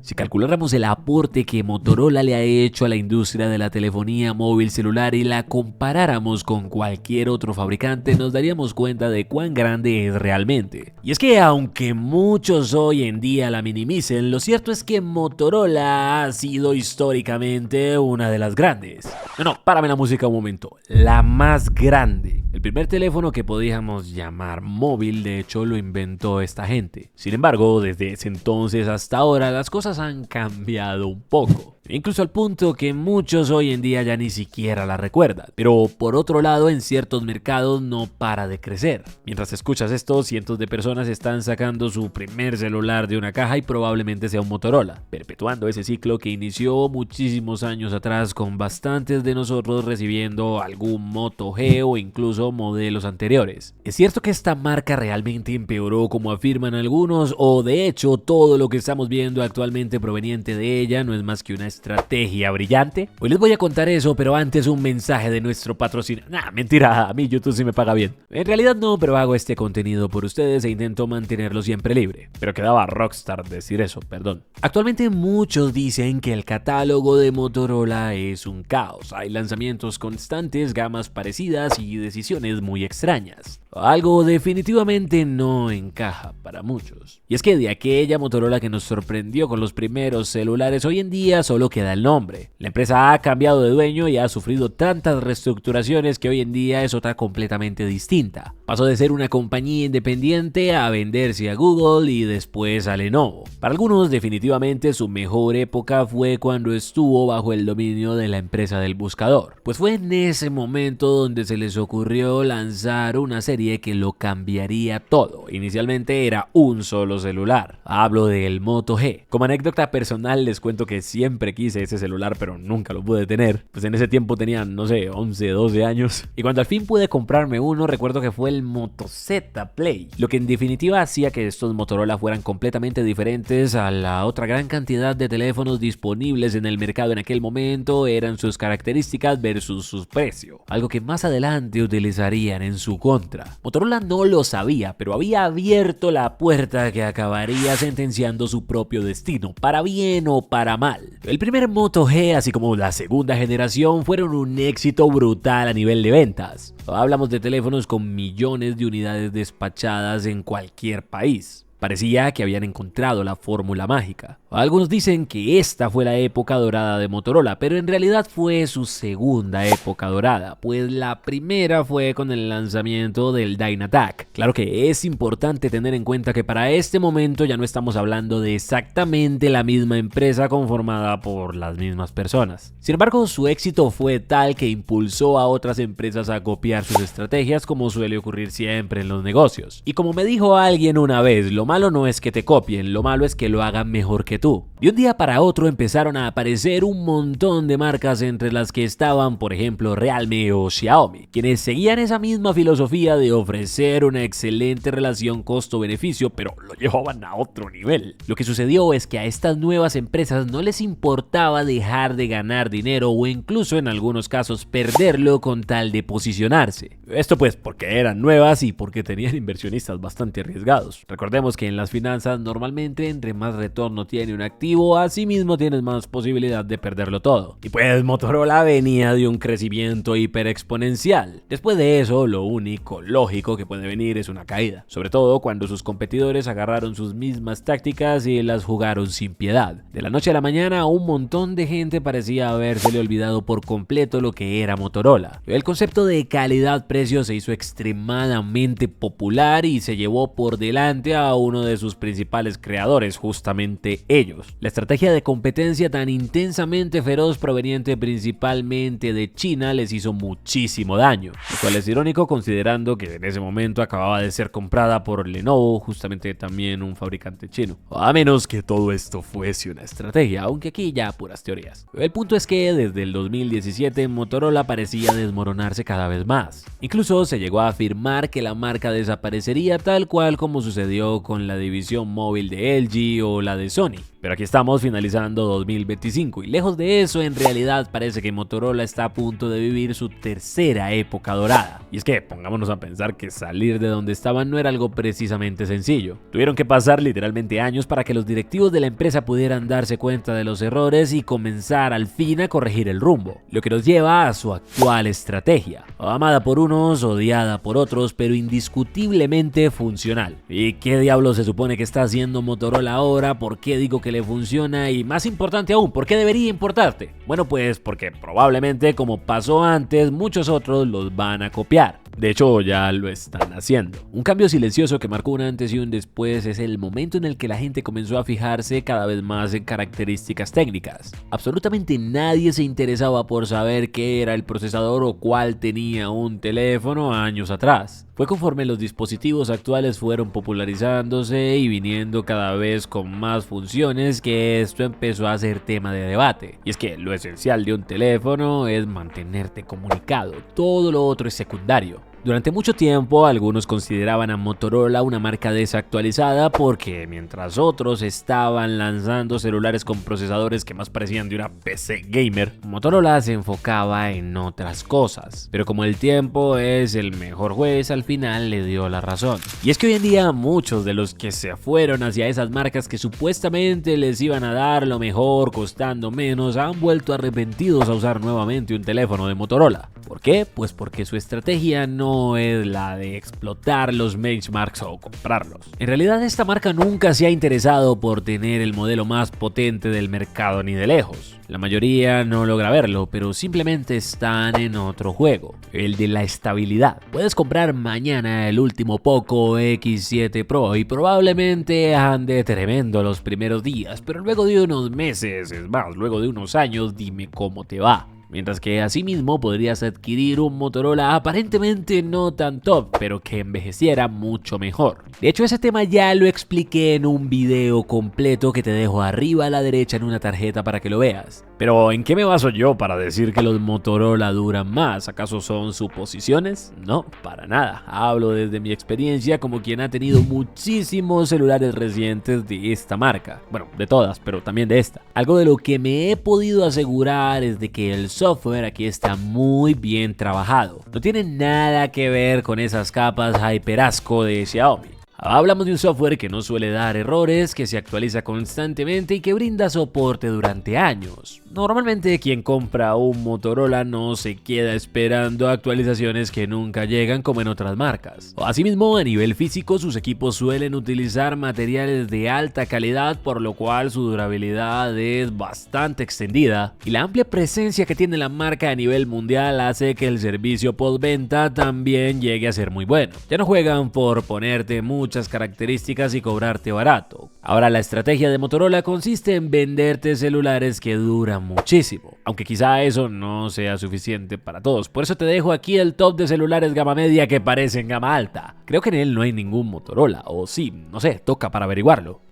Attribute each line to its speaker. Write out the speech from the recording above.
Speaker 1: Si calculáramos el aporte que Motorola le ha hecho a la industria de la telefonía móvil celular y la comparáramos con cualquier otro fabricante, nos daríamos cuenta de cuán grande es realmente. Y es que aunque muchos hoy en día la minimicen, lo cierto es que Motorola ha sido históricamente una de las grandes. No, párame la música un momento. La más grande. El primer teléfono que podíamos llamar móvil, de hecho, lo inventó esta gente. Sin embargo, desde ese entonces hasta ahora, las cosas han cambiado un poco. Incluso al punto que muchos hoy en día ya ni siquiera la recuerdan. Pero por otro lado, en ciertos mercados no para de crecer. Mientras escuchas esto, cientos de personas están sacando su primer celular de una caja y probablemente sea un Motorola, perpetuando ese ciclo que inició muchísimos años atrás con bastantes de nosotros recibiendo algún Moto G o incluso modelos anteriores. ¿Es cierto que esta marca realmente empeoró como afirman algunos? O de hecho todo lo que estamos viendo actualmente proveniente de ella no es más que una estrategia brillante? Hoy les voy a contar eso, pero antes un mensaje de nuestro patrocinador. Mentira, a mí YouTube sí me paga bien. En realidad no, pero hago este contenido por ustedes e intento mantenerlo siempre libre. Pero quedaba rockstar decir eso, perdón. Actualmente muchos dicen que el catálogo de Motorola es un caos. Hay lanzamientos constantes, gamas parecidas y decisiones muy extrañas. Algo definitivamente no encaja para muchos. Y es que de aquella Motorola que nos sorprendió con los primeros celulares, hoy en día solo queda el nombre. La empresa ha cambiado de dueño y ha sufrido tantas reestructuraciones que hoy en día es otra completamente distinta. Pasó de ser una compañía independiente a venderse a Google y después a Lenovo. Para algunos definitivamente su mejor época fue cuando estuvo bajo el dominio de la empresa del buscador. Pues fue en ese momento donde se les ocurrió lanzar una serie que lo cambiaría todo. Inicialmente era un solo celular. Hablo del Moto G. Como anécdota personal les cuento que siempre quise ese celular pero nunca lo pude tener. Pues en ese tiempo tenía, no sé, 11, 12 años. Y cuando al fin pude comprarme uno, recuerdo que fue el Moto Z Play. Lo que en definitiva hacía que estos Motorola fueran completamente diferentes a la otra gran cantidad de teléfonos disponibles en el mercado en aquel momento eran sus características versus su precio. Algo que más adelante utilizarían en su contra. Motorola no lo sabía, pero había abierto la puerta que acabaría sentenciando su propio destino, para bien o para mal. El primer Moto G, así como la segunda generación, fueron un éxito brutal a nivel de ventas. Hablamos de teléfonos con millones de unidades despachadas en cualquier país. Parecía que habían encontrado la fórmula mágica. Algunos dicen que esta fue la época dorada de Motorola, pero en realidad fue su segunda época dorada, pues la primera fue con el lanzamiento del DynaTAC. Claro que es importante tener en cuenta que para este momento ya no estamos hablando de exactamente la misma empresa conformada por las mismas personas. Sin embargo, su éxito fue tal que impulsó a otras empresas a copiar sus estrategias, como suele ocurrir siempre en los negocios. Y como me dijo alguien una vez, lo malo no es que te copien, lo malo es que lo hagan mejor que tú. De un día para otro empezaron a aparecer un montón de marcas entre las que estaban, por ejemplo, Realme o Xiaomi, quienes seguían esa misma filosofía de ofrecer una excelente relación costo-beneficio, pero lo llevaban a otro nivel. Lo que sucedió es que a estas nuevas empresas no les importaba dejar de ganar dinero o incluso en algunos casos perderlo con tal de posicionarse. Esto pues porque eran nuevas y porque tenían inversionistas bastante arriesgados. Recordemos que en las finanzas normalmente entre más retorno tiene un activo, asimismo tienes más posibilidad de perderlo todo. Y pues Motorola venía de un crecimiento hiperexponencial. Después de eso, lo único lógico que puede venir es una caída, sobre todo cuando sus competidores agarraron sus mismas tácticas y las jugaron sin piedad. De la noche a la mañana, a un montón de gente parecía habérsele olvidado por completo lo que era Motorola. El concepto de calidad-precio se hizo extremadamente popular y se llevó por delante a uno de sus principales creadores, justamente ellos. La estrategia de competencia tan intensamente feroz proveniente principalmente de China les hizo muchísimo daño, lo cual es irónico considerando que en ese momento acababa de ser comprada por Lenovo, justamente también un fabricante chino. A menos que todo esto fuese una estrategia, aunque aquí ya puras teorías. El punto es que desde el 2017 Motorola parecía desmoronarse cada vez más. Incluso se llegó a afirmar que la marca desaparecería tal cual como sucedió con la división móvil de LG o la de Sony. Pero aquí estamos finalizando 2025 y lejos de eso, en realidad parece que Motorola está a punto de vivir su tercera época dorada. Y es que pongámonos a pensar que salir de donde estaban no era algo precisamente sencillo. Tuvieron que pasar literalmente años para que los directivos de la empresa pudieran darse cuenta de los errores y comenzar al fin a corregir el rumbo, lo que nos lleva a su actual estrategia, amada por unos, odiada por otros, pero indiscutiblemente funcional. ¿Y qué diablos se supone que está haciendo Motorola ahora? ¿Por qué digo que le funciona? Y más importante aún, ¿por qué debería importarte? Bueno, pues porque probablemente, como pasó antes, muchos otros los van a copiar. De hecho, ya lo están haciendo. Un cambio silencioso que marcó un antes y un después es el momento en el que la gente comenzó a fijarse cada vez más en características técnicas. Absolutamente nadie se interesaba por saber qué era el procesador o cuál tenía un teléfono años atrás. Fue conforme los dispositivos actuales fueron popularizándose y viniendo cada vez con más funciones que esto empezó a ser tema de debate. Y es que lo esencial de un teléfono es mantenerte comunicado, todo lo otro es secundario. Durante mucho tiempo, algunos consideraban a Motorola una marca desactualizada porque mientras otros estaban lanzando celulares con procesadores que más parecían de una PC gamer, Motorola se enfocaba en otras cosas. Pero como el tiempo es el mejor juez, al final le dio la razón. Y es que hoy en día muchos de los que se fueron hacia esas marcas que supuestamente les iban a dar lo mejor costando menos han vuelto arrepentidos a usar nuevamente un teléfono de Motorola. ¿Por qué? Pues porque su estrategia no es la de explotar los benchmarks o comprarlos. En realidad esta marca nunca se ha interesado por tener el modelo más potente del mercado ni de lejos. La mayoría no logra verlo, pero simplemente están en otro juego, el de la estabilidad. Puedes comprar mañana el último Poco X7 Pro y probablemente ande tremendo los primeros días, pero luego de unos meses, es más, luego de unos años, dime cómo te va. Mientras que asimismo podrías adquirir un Motorola aparentemente no tan top, pero que envejeciera mucho mejor. De hecho, ese tema ya lo expliqué en un video completo que te dejo arriba a la derecha en una tarjeta para que lo veas. Pero ¿en qué me baso yo para decir que los Motorola duran más? ¿Acaso son suposiciones? No, para nada. Hablo desde mi experiencia como quien ha tenido muchísimos celulares recientes de esta marca. Bueno, de todas, pero también de esta. Algo de lo que me he podido asegurar es de que el software aquí está muy bien trabajado. No tiene nada que ver con esas capas hyperasco de Xiaomi. Hablamos de un software que no suele dar errores, que se actualiza constantemente y que brinda soporte durante años. Normalmente quien compra un Motorola no se queda esperando actualizaciones que nunca llegan como en otras marcas. Asimismo, a nivel físico, sus equipos suelen utilizar materiales de alta calidad, por lo cual su durabilidad es bastante extendida. Y la amplia presencia que tiene la marca a nivel mundial hace que el servicio postventa también llegue a ser muy bueno. Ya no juegan por ponerte muchas características y cobrarte barato. Ahora la estrategia de Motorola consiste en venderte celulares que duran muchísimo, aunque quizá eso no sea suficiente para todos. Por eso te dejo aquí el top de celulares gama media que parecen gama alta. Creo que en él no hay ningún Motorola, o sí, no sé, toca para averiguarlo.